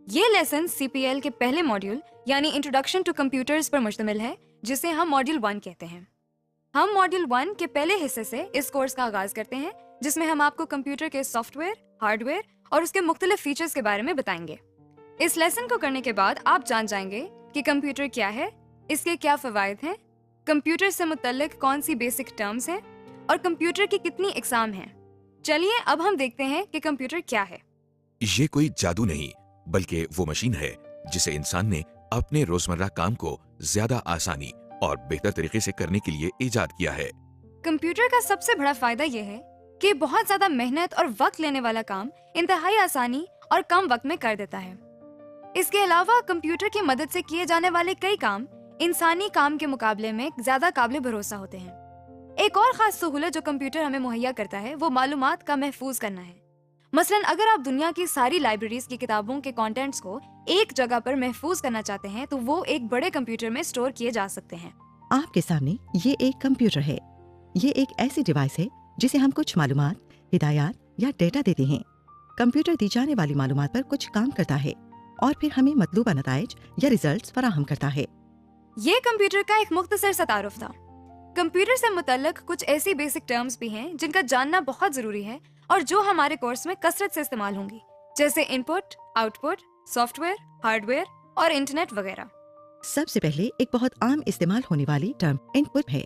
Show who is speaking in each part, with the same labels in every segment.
Speaker 1: یہ lesson CPL کے پہلے ماڈیول یعنی انٹروڈکشن ٹو کمپیوٹرز پر مشتمل ہے، جسے ہم ماڈیول 1 کہتے ہیں۔ ہم ماڈیول 1 کے پہلے حصے سے اس کورس کا آغاز کرتے ہیں، جس میں ہم آپ کو کمپیوٹر کے سافٹ ویئر، ہارڈ ویئر اور اس کے مختلف فیچرز کے بارے میں بتائیں گے۔ اس لیسن کو کرنے کے بعد آپ جان جائیں گے کہ کمپیوٹر کیا ہے، اس کے کیا فوائد ہیں، کمپیوٹر سے متعلق کون سی بیسک ٹرمز ہیں اور کمپیوٹر کی کتنی اقسام ہیں۔ چلیے اب ہم دیکھتے ہیں کہ کمپیوٹر کیا ہے۔
Speaker 2: یہ کوئی جادو نہیں، بلکہ وہ مشین ہے جسے انسان نے اپنے روزمرہ کام کو زیادہ آسانی اور بہتر طریقے سے کرنے کے لیے ایجاد کیا ہے۔
Speaker 1: کمپیوٹر کا سب سے بڑا فائدہ یہ ہے کہ بہت زیادہ محنت اور وقت لینے والا کام انتہائی آسانی اور کم وقت میں کر دیتا ہے۔ اس کے علاوہ کمپیوٹر کی مدد سے کیے جانے والے کئی کام انسانی کام کے مقابلے میں زیادہ قابل بھروسہ ہوتے ہیں۔ ایک اور خاص سہولت جو کمپیوٹر ہمیں مہیا کرتا ہے وہ معلومات کا محفوظ کرنا ہے۔ مثلاً اگر آپ دنیا کی ساری لائبریریز کی کتابوں کے کانٹینٹس کو ایک جگہ پر محفوظ کرنا چاہتے ہیں تو وہ ایک بڑے کمپیوٹر میں اسٹور کیے جا سکتے ہیں۔
Speaker 3: آپ کے سامنے یہ ایک کمپیوٹر ہے۔ یہ ایک ایسی ڈیوائس ہے جسے ہم کچھ معلومات، ہدایات یا ڈیٹا دیتے ہیں۔ کمپیوٹر دی جانے والی معلومات پر کچھ کام کرتا ہے اور پھر ہمیں مطلوبہ نتائج یا ریزلٹس فراہم کرتا ہے۔
Speaker 1: یہ کمپیوٹر کا ایک مختصر سا تعارف تھا۔ کمپیوٹر سے متعلق کچھ ایسی بیسک ٹرمز بھی ہیں جن کا جاننا بہت ضروری ہے اور جو ہمارے کورس میں کثرت سے استعمال ہوں گی، جیسے input, output, software, hardware اور انٹرنیٹ وغیرہ۔
Speaker 3: سب سے پہلے ایک بہت عام استعمال ہونے والی ٹرم ان پٹ ہے۔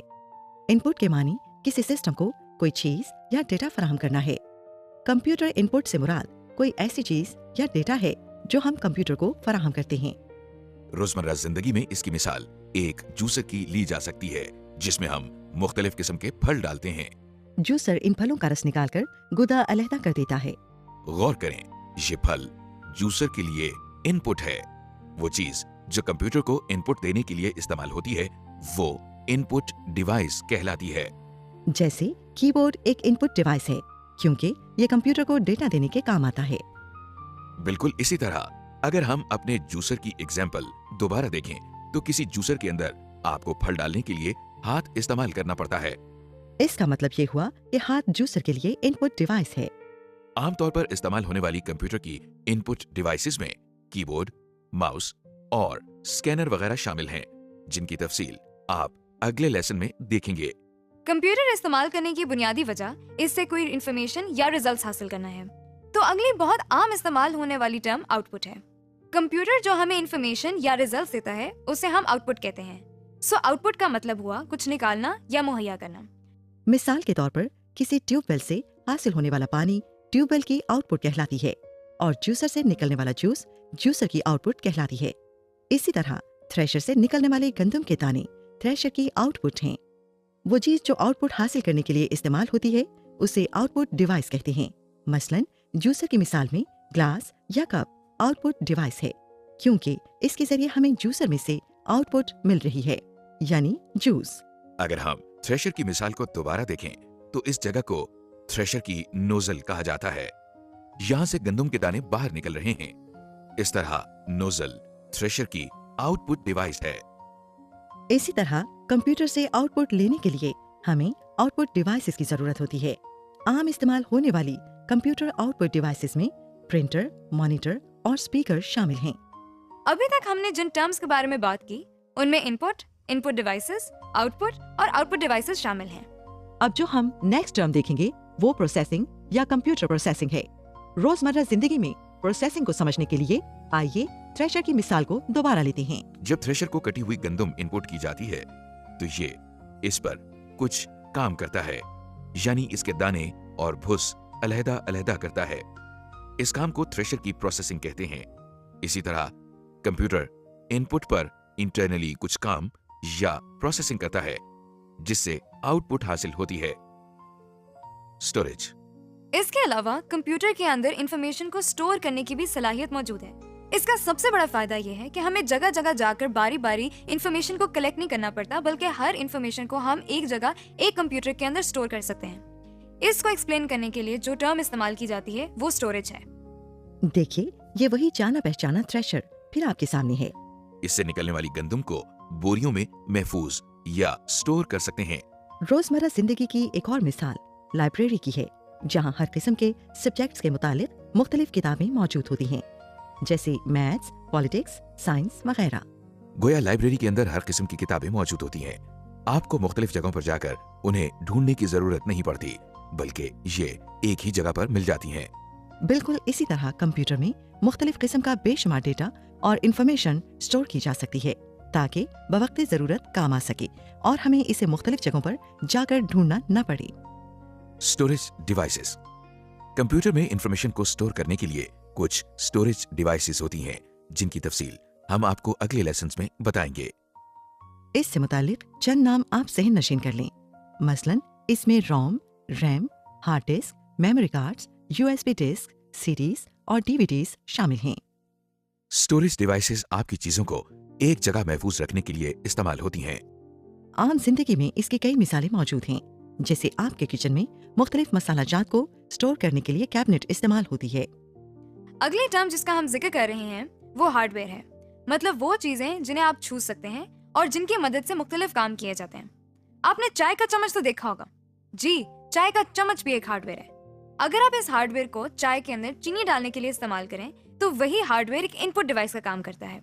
Speaker 3: ان پٹ کے معنی کسی سسٹم کو کوئی چیز یا ڈیٹا فراہم کرنا ہے۔ کمپیوٹر ان پٹ سے مراد کوئی ایسی چیز یا ڈیٹا ہے جو ہم کمپیوٹر کو فراہم کرتے ہیں۔
Speaker 2: روزمرہ زندگی میں اس کی مثال ایک جوسر کی لی جا سکتی ہے، جس میں ہم مختلف قسم کے پھل ڈالتے ہیں۔
Speaker 3: جوسر ان پھلوں کا رس نکال کر گودا علیحدہ کر دیتا ہے۔
Speaker 2: غور کریں، یہ پھل جوسر کے لیے ان پٹ ہے۔ وہ چیز جو کمپیوٹر کو ان پٹ دینے کے لیے استعمال ہوتی ہے وہ ان پٹ ڈیوائس کہلاتی ہے۔
Speaker 3: جیسے کی بورڈ ایک ان پٹ ڈیوائس ہے کیونکہ یہ کمپیوٹر کو ڈیٹا دینے کے کام آتا ہے۔
Speaker 2: بالکل اسی طرح اگر ہم اپنے جوسر کی ایگزامپل دوبارہ دیکھیں تو کسی جوسر کے اندر آپ کو پھل ڈالنے کے لیے ہاتھ استعمال کرنا پڑتا ہے۔
Speaker 3: اس کا مطلب یہ ہوا کہ ہاتھ جوسر کے لیے ان پٹ ڈیوائس ہے۔
Speaker 2: عام طور پر استعمال ہونے والی کمپیوٹر کی ان پٹ ڈیوائسز میں کی بورڈ، ماؤس اور اسکینر وغیرہ شامل ہیں، جن کی تفصیل آپ اگلے لیسن میں دیکھیں گے۔
Speaker 1: کمپیوٹر استعمال کرنے کی بنیادی وجہ اس سے کوئی انفارمیشن یا ریزلٹس حاصل کرنا ہے۔ تو اگلی بہت عام استعمال ہونے والی ٹرم آؤٹ پٹ ہے۔ کمپیوٹر جو ہمیں انفارمیشن یا ریزلٹس دیتا ہے اسے ہم آؤٹ پٹ کہتے ہیں۔ سو آؤٹ پٹ کا مطلب ہوا کچھ نکالنا یا مہیا کرنا۔
Speaker 3: مثال کے طور پر کسی ٹیوب ویل سے حاصل ہونے والا پانی ٹیوب ویل کی آؤٹ پٹ کہلاتی ہے اور جوسر سے نکلنے والا جوس جوسر کی آؤٹ پٹ کہلاتی ہے۔ اسی طرح تھریشر سے نکلنے والے گندم کے دانے تھریشر کی آؤٹ پٹ ہیں۔ وہ چیز جو آؤٹ پٹ حاصل کرنے کے لیے استعمال ہوتی ہے اسے آؤٹ پٹ ڈیوائس کہتے ہیں۔ مثلاً جوسر کی مثال میں گلاس یا کپ آؤٹ پٹ ڈیوائس ہے کیونکہ اس کے ذریعے ہمیں جوسر میں سے آؤٹ پٹ مل رہی ہے، یعنی جوس۔
Speaker 2: اگر ہم تھریشر کی مثال کو دوبارہ دیکھیں تو اس جگہ کو تھریشر کی نوزل کہا جاتا ہے۔ یہاں سے گندم کے دانے باہر نکل رہے ہیں۔ اس طرح نوزل تھریشر کی آؤٹ پٹ ڈیوائس ہے۔
Speaker 3: اسی طرح کمپیوٹر سے آؤٹ پٹ لینے کے لیے ہمیں آؤٹ پٹ ڈیوائسز کی ضرورت ہوتی ہے۔ عام استعمال ہونے والی کمپیوٹر آؤٹ پٹ ڈیوائسز میں پرنٹر، مانیٹر اور اسپیکر شامل ہیں۔
Speaker 1: ابھی تک ہم نے جن ٹرمز کے بارے میں بات کی ان میں ان پٹ ڈیوائسز، آؤٹ پٹ اور آؤٹ پٹ ڈیوائسز شامل ہیں۔
Speaker 3: اب جو ہم نیکسٹ ٹرم دیکھیں گے وہ پروسیسنگ یا کمپیوٹر پروسیسنگ ہے۔ روزمرہ زندگی میں پروسیسنگ کو سمجھنے کے لیے آئیے تھریشر کی مثال کو دوبارہ لیتے ہیں۔
Speaker 2: جب تھریشر کو کٹی ہوئی گندم ان پٹ کی جاتی ہے تو یہ اس پر کچھ کام کرتا ہے، یعنی اس کے دانے اور بھس علیحدہ علیحدہ کرتا ہے۔ اس کام کو تھریشر کی پروسیسنگ کہتے ہیں۔ اسی طرح کمپیوٹر ان پٹ پر انٹرنلی کچھ کام یا پروسیسنگ کرتا ہے جس سے آؤٹ پٹ حاصل ہوتی ہے۔ اسٹوریج۔
Speaker 1: اس کے علاوہ کمپیوٹر کے اندر انفارمیشن کو اسٹور کرنے کی بھی صلاحیت موجود ہے۔ اس کا سب سے بڑا فائدہ یہ ہے کہ ہمیں جگہ جگہ جا کر باری باری انفارمیشن کو کلیکٹ نہیں کرنا پڑتا، بلکہ ہر انفارمیشن کو ہم ایک جگہ ایک کمپیوٹر کے اندر اسٹور کر سکتے ہیں۔ اس کو ایکسپلین کرنے کے لیے جو ٹرم استعمال کی جاتی ہے وہ اسٹوریج ہے۔
Speaker 3: دیکھیے یہ وہی جانا پہچانا تھریشر پھر آپ کے سامنے ہے۔
Speaker 2: اس سے نکلنے والی گندم کو بوریوں میں محفوظ یا اسٹور کر سکتے ہیں۔
Speaker 3: روزمرہ زندگی کی ایک اور مثال لائبریری کی ہے، جہاں ہر قسم کے سبجیکٹس کے متعلق مختلف کتابیں موجود ہوتی ہیں۔ जैसे मैथ्स, पॉलिटिक्स, साइंस वगैरह।
Speaker 2: गोया लाइब्रेरी के अंदर हर किस्म की किताबें मौजूद होती हैं। आपको मुख्तलिफ जगहों पर जाकर उन्हें ढूंढने की जरूरत नहीं पड़ती, बल्कि ये एक ही जगह पर मिल जाती हैं।
Speaker 3: बिल्कुल इसी तरह कंप्यूटर में मुख्तलिफ किस्म का बेशुमार डेटा और इंफॉर्मेशन स्टोर की जा सकती है ताकि बवक्ते जरूरत काम आ सके और हमें इसे मुख्तलिफ जगहों पर जाकर ढूंढना न पड़े।
Speaker 2: Storage devices. कंप्यूटर में इंफॉर्मेशन को स्टोर करने के लिए कुछ स्टोरेज डिवाइसेस होती हैं, जिनकी तफसील हम आपको अगले लेसन्स में बताएंगे।
Speaker 3: इससे मुतालिक चंद नाम आप सहन नशीन कर लें। मसलन इसमें ROM, RAM, hard disk, memory cards, USB disk, CDs और डीवीडीज शामिल हैं।
Speaker 2: स्टोरेज डिवाइसेस आपकी चीजों को एक जगह महफूज रखने के लिए इस्तेमाल होती हैं।
Speaker 3: आम जिंदगी में इसकी कई मिसालें मौजूद हैं, जैसे आपके किचन में मुख्तलिफ मसाला जात को स्टोर करने के लिए कैबिनेट इस्तेमाल होती है।
Speaker 1: अगली टर्म जिसका हम जिक्र कर रहे हैं वो हार्डवेयर है, मतलब वो चीजें जिन्हें आप छू सकते हैं और जिनकी मदद से मुख्तलिफ काम किए जाते हैं। आपने चाय का चम्मच तो देखा होगा। जी, चाय का चम्मच भी एक हार्डवेयर है। अगर आप इस हार्डवेयर को चाय के अंदर चीनी डालने के लिए इस्तेमाल करें तो वही हार्डवेयर एक इनपुट डिवाइस का काम करता है।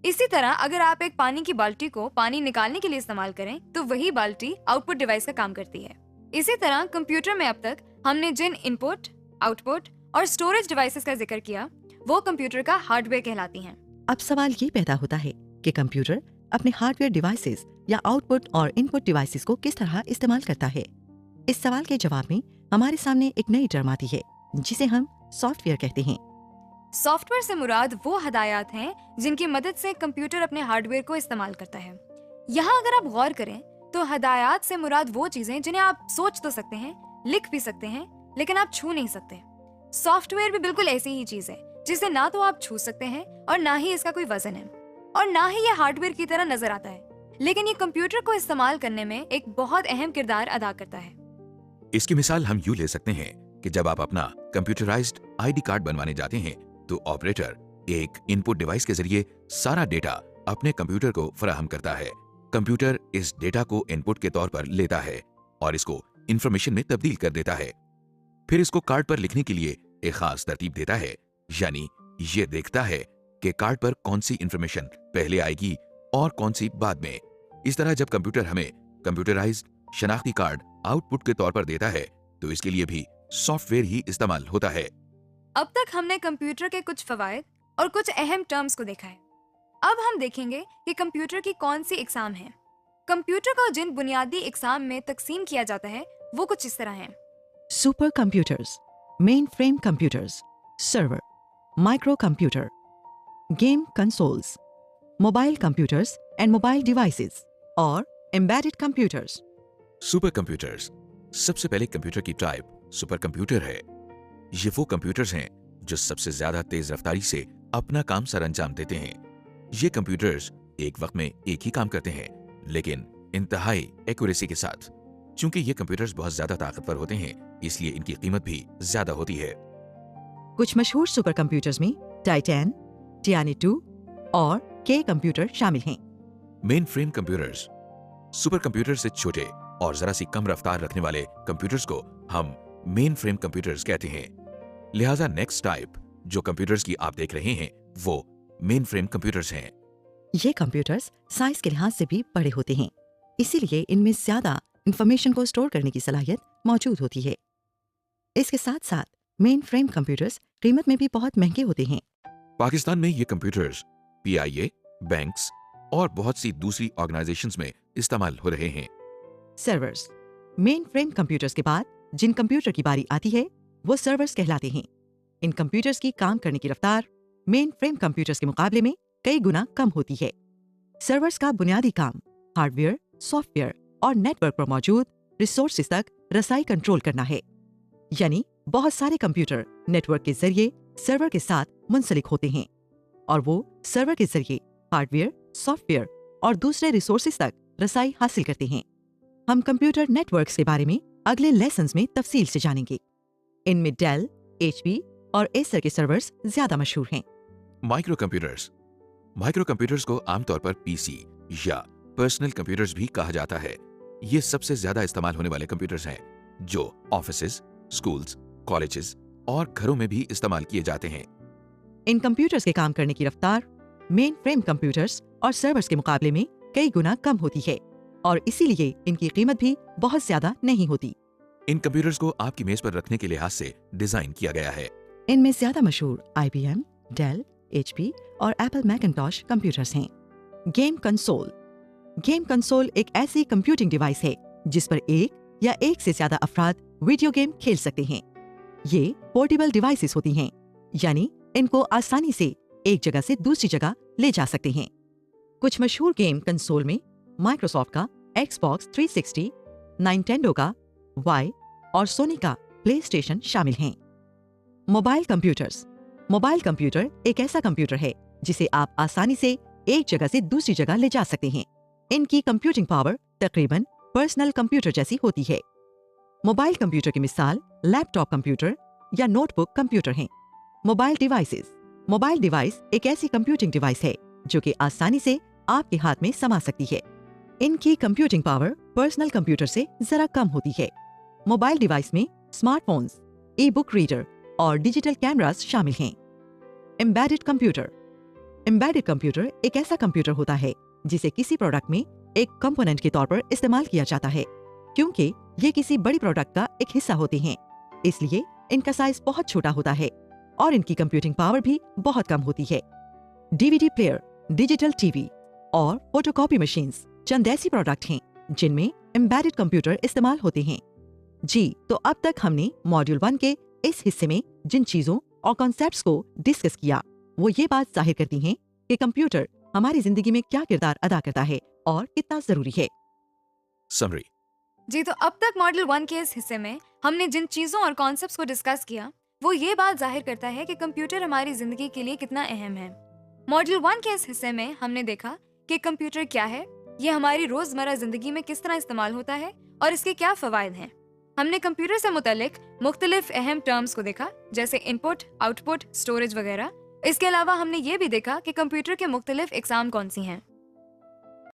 Speaker 1: इसी तरह अगर आप एक पानी की बाल्टी को पानी निकालने के लिए इस्तेमाल करें तो वही बाल्टी आउटपुट डिवाइस का काम करती है। इसी तरह कंप्यूटर में अब तक हमने जिन इनपुट, आउटपुट और स्टोरेज डिवाइसेस का जिक्र किया वो कंप्यूटर का हार्डवेयर कहलाती हैं।
Speaker 3: अब सवाल ये पैदा होता है कि कंप्यूटर अपने हार्डवेयर डिवाइसेस या आउटपुट और इनपुट डिवाइसेस को किस तरह इस्तेमाल करता है। इस सवाल के जवाब में हमारे सामने एक नई टर्म आती है जिसे हम सॉफ्टवेयर कहते हैं।
Speaker 1: सॉफ्टवेयर से मुराद वो हदायत हैं जिनकी मदद से कंप्यूटर अपने हार्डवेयर को इस्तेमाल करता है। यहाँ अगर आप गौर करें तो हदायत से मुराद वो चीजें जिन्हें आप सोच तो सकते हैं, लिख भी सकते हैं, लेकिन आप छू नहीं सकते। सॉफ्टवेयर भी बिल्कुल ऐसी ही चीज है जिसे ना तो आप छू सकते हैं और ना ही इसका कोई वजन है और ना ही ये हार्डवेयर की तरह नजर आता है, लेकिन ये कंप्यूटर को इस्तेमाल करने में एक बहुत अहम किरदार अदा करता है।
Speaker 2: इसकी मिसाल हम यूं ले सकते हैं कि जब आप अपना कंप्यूटराइज्ड आईडी कार्ड बनवाने जाते हैं तो ऑपरेटर एक इनपुट डिवाइस के जरिए सारा डेटा अपने कंप्यूटर को फराहम करता है। कंप्यूटर इस डेटा को इनपुट के तौर पर लेता है और इसको इंफॉर्मेशन में तब्दील कर देता है। फिर इसको कार्ड पर लिखने के लिए एक खास तरतीब देता है, यानी ये देखता है कि कार्ड पर कौन सी इंफॉर्मेशन पहले आएगी और कौन सी बाद में। इस तरह जब कंप्यूटर हमें कंप्यूटराइज्ड शनाख्ती कार्ड आउटपुट के तौर पर देता है तो इसके लिए भी सॉफ्टवेयर ही इस्तेमाल होता है।
Speaker 1: अब तक हमने कंप्यूटर के कुछ फवायद और कुछ अहम टर्म्स को देखा है। अब हम देखेंगे कि कंप्यूटर की कौन सी इकसाम है। कंप्यूटर को जिन बुनियादी इकसाम में तकसीम किया जाता है वो कुछ इस तरह हैं।
Speaker 3: Super computers, main frame computers, server, micro computer, game consoles, mobile computers and mobile devices और एम्बेडेड कंप्यूटर्स।
Speaker 2: Super computers. सबसे पहले कंप्यूटर की टाइप सुपर कंप्यूटर है। ये वो कंप्यूटर्स हैं जो सबसे ज्यादा तेज रफ्तारी से अपना काम सरअंजाम देते हैं। ये कंप्यूटर्स एक वक्त में एक ही काम करते हैं, लेकिन इंतहाई एक्यूरेसी के साथ। चूंकि ये कंप्यूटर्स बहुत ज्यादा ताकतवर होते हैं, इसलिए इनकी कीमत भी ज्यादा होती है।
Speaker 3: कुछ मशहूर सुपर कंप्यूटर्स में टाइटैन, टियानी 2 और के कंप्यूटर शामिल हैं।
Speaker 2: Main frame computers. Super computer से छोटे और जरा सी कम रफ्तार रखने वाले कंप्यूटर्स को हम मेन फ्रेम कंप्यूटर्स कहते हैं। लिहाजा नेक्स्ट टाइप जो कंप्यूटर्स की आप देख रहे हैं वो मेन फ्रेम कंप्यूटर्स हैं।
Speaker 3: ये कंप्यूटर्स साइज के लिहाज से भी बड़े होते हैं, इसीलिए इनमें ज्यादा इंफॉर्मेशन को स्टोर करने की सलाहियत मौजूद होती है। इसके साथ साथ मेन फ्रेम कंप्यूटर्स कीमत में भी बहुत महंगे होते हैं।
Speaker 2: पाकिस्तान में ये कंप्यूटर्स PIA, बैंक्स और बहुत सी दूसरी ऑर्गेनाइजेशंस में इस्तेमाल हो रहे हैं।
Speaker 3: सर्वर्स। मेन फ्रेम कंप्यूटर्स के बाद जिन कंप्यूटर की बारी आती है वो सर्वर्स कहलाते हैं। इन कंप्यूटर्स की काम करने की रफ्तार मेन फ्रेम कंप्यूटर्स के मुकाबले में कई गुना कम होती है। सर्वर्स का बुनियादी काम हार्डवेयर, सॉफ्टवेयर और नेटवर्क पर मौजूद रिसोर्सेज तक रसाई कंट्रोल करना है, यानी बहुत सारे कंप्यूटर नेटवर्क के जरिए सर्वर के साथ मुंसलिक होते हैं और वो सर्वर के जरिए हार्डवेयर, सॉफ्टवेयर और दूसरे रिसोर्सेज तक रसाई हासिल करते हैं। हम कंप्यूटर नेटवर्क्स के बारे में अगले लेसन्स में तफसील से जानेंगे। इनमें डेल, HP और एसर के सर्वर्स ज्यादा मशहूर हैं।
Speaker 2: Micro computers. माइक्रो कंप्यूटर्स को आमतौर पर PC या पर्सनल कंप्यूटर्स भी कहा जाता है। ये सबसे ज्यादा इस्तेमाल होने वाले कंप्यूटर्स हैं जो ऑफिसेज, स्कूल्स, कॉलेजेस और घरों में भी इस्तेमाल किए जाते हैं।
Speaker 3: इन कंप्यूटर्स के काम करने की रफ्तार मेन फ्रेम कंप्यूटर्स और सर्वर्स के मुकाबले में कई गुना कम होती है और इसीलिए इनकी कीमत भी बहुत ज्यादा नहीं होती।
Speaker 2: इन कंप्यूटर्स को आपकी मेज पर रखने के लिहाज से डिजाइन किया गया है।
Speaker 3: इनमें ज्यादा मशहूर IBM, डेल, HP और एप्पल मैकिन्टॉश कंप्यूटर्स हैं। Game console. गेम कंसोल एक ऐसी कंप्यूटिंग डिवाइस है जिस पर एक या एक से ज्यादा अफराद वीडियो गेम खेल सकते हैं। ये पोर्टेबल डिवाइसेस होती हैं, यानी इनको आसानी से एक जगह से दूसरी जगह ले जा सकते हैं। कुछ मशहूर गेम कंसोल में माइक्रोसॉफ्ट का Xbox 360, नाइंटेंडो का Y और सोनी का प्लेस्टेशन शामिल हैं। Mobile computers. मोबाइल कंप्यूटर एक ऐसा कंप्यूटर है जिसे आप आसानी से एक जगह से दूसरी जगह ले जा सकते हैं। इनकी कंप्यूटिंग पावर तकरीबन पर्सनल कंप्यूटर जैसी होती है। मोबाइल कंप्यूटर की मिसाल लैपटॉप कंप्यूटर या नोटबुक कंप्यूटर हैं। Mobile devices. मोबाइल डिवाइस एक ऐसी कंप्यूटिंग डिवाइस है जो कि आसानी से आपके हाथ में समा सकती है। इनकी कंप्यूटिंग पावर पर्सनल कंप्यूटर से जरा कम होती है। मोबाइल डिवाइस में स्मार्टफोन्स, ई-बुक रीडर और डिजिटल कैमरास शामिल हैं। Embedded computer. एम्बेडेड कंप्यूटर एक ऐसा कंप्यूटर होता है जिसे किसी प्रोडक्ट में एक कंपोनेंट के तौर पर इस्तेमाल किया जाता है। क्योंकि ये किसी बड़ी प्रोडक्ट का एक हिस्सा होते हैं, इसलिए इनका साइज बहुत छोटा होता है और इनकी कंप्यूटिंग पावर भी बहुत कम होती है। DVD प्लेयर, डिजिटल टीवी और फोटोकॉपी मशीन्स चंद ऐसी प्रोडक्ट हैं जिनमें एम्बेडेड कंप्यूटर इस्तेमाल होते हैं। जी, तो अब तक हमने मॉड्यूल 1 के इस हिस्से में जिन चीजों और कॉन्सेप्ट्स को डिस्कस किया वो ये बात जाहिर करती हैं कि कंप्यूटर हमारी जिंदगी में क्या किरदार अदा करता है और कितना जरूरी है।
Speaker 2: समरी।
Speaker 1: जी, तो अब तक मॉड्यूल 1 के इस हिस्से में हमने जिन चीजों और कॉन्सेप्ट्स को डिस्कस किया वो ये बात जाहिर करता है कि कंप्यूटर हमारी जिंदगी के लिए कितना अहम है। मॉड्यूल 1 के इस हिस्से में हमने देखा कि कंप्यूटर क्या है, ये हमारी रोजमर्रा जिंदगी में किस तरह इस्तेमाल होता है और इसके क्या फवायद हैं। हमने कंप्यूटर से मुतालिक मुख्तलिफ अहम टर्म्स को देखा जैसे इनपुट, आउटपुट, स्टोरेज वगैरह। इसके अलावा हमने ये भी देखा कि कंप्यूटर के मुख्तलिफ इकसाम कौन सी हैं।